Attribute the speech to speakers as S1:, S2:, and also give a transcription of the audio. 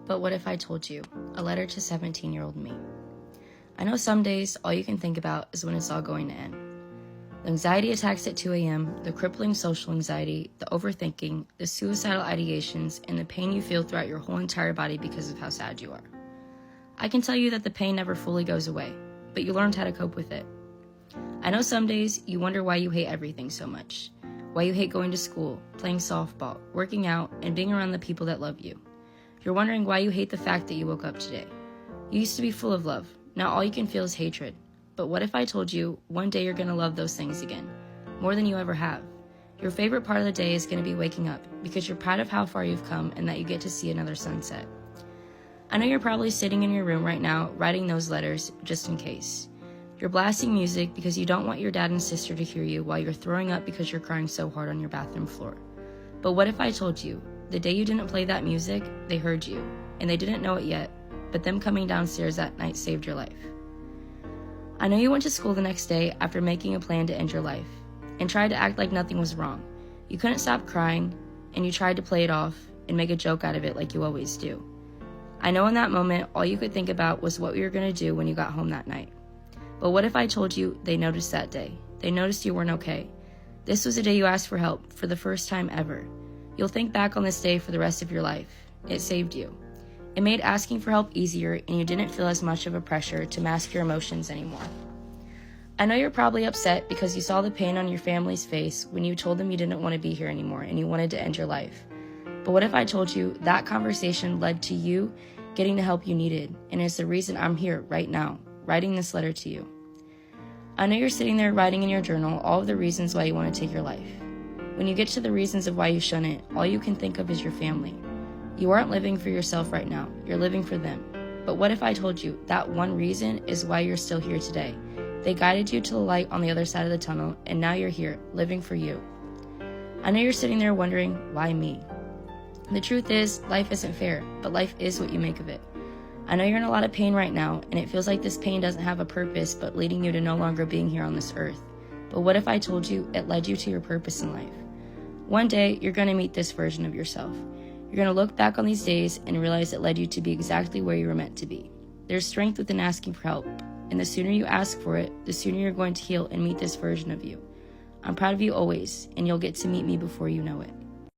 S1: But what if I told you? A letter to 17-year-old me. I know some days all you can think about is when it's all going to end. The anxiety attacks at 2 a.m., the crippling social anxiety, the overthinking, the suicidal ideations, and the pain you feel throughout your whole entire body because of how sad you are. I can tell you that the pain never fully goes away, but you learned how to cope with it. I know some days you wonder why you hate everything so much, why you hate going to school, playing softball, working out, and being around the people that love you. You're wondering why you hate the fact that you woke up today. You used to be full of love. Now all you can feel is hatred. But what if I told you one day you're going to love those things again, more than you ever have? Your favorite part of the day is going to be waking up because you're proud of how far you've come and that you get to see another sunset. I know you're probably sitting in your room right now writing those letters just in case. You're blasting music because you don't want your dad and sister to hear you while you're throwing up because you're crying so hard on your bathroom floor. But what if I told you, the day you didn't play that music, they heard you, and they didn't know it yet, but them coming downstairs that night saved your life. I know you went to school the next day after making a plan to end your life, and tried to act like nothing was wrong. You couldn't stop crying, and you tried to play it off and make a joke out of it like you always do. I know in that moment, all you could think about was what you were going to do when you got home that night. But what if I told you they noticed that day? They noticed you weren't okay. This was the day you asked for help for the first time ever. You'll think back on this day for the rest of your life. It saved you. It made asking for help easier, and you didn't feel as much of a pressure to mask your emotions anymore. I know you're probably upset because you saw the pain on your family's face when you told them you didn't want to be here anymore and you wanted to end your life. But what if I told you that conversation led to you getting the help you needed, and is the reason I'm here right now, writing this letter to you? I know you're sitting there writing in your journal all of the reasons why you want to take your life. When you get to the reasons of why you shouldn't, all you can think of is your family. You aren't living for yourself right now, you're living for them. But what if I told you that one reason is why you're still here today? They guided you to the light on the other side of the tunnel, and now you're here, living for you. I know you're sitting there wondering, why me? The truth is, life isn't fair, but life is what you make of it. I know you're in a lot of pain right now, and it feels like this pain doesn't have a purpose but leading you to no longer being here on this earth. But what if I told you it led you to your purpose in life? One day, you're going to meet this version of yourself. You're going to look back on these days and realize it led you to be exactly where you were meant to be. There's strength within asking for help, and the sooner you ask for it, the sooner you're going to heal and meet this version of you. I'm proud of you always, and you'll get to meet me before you know it.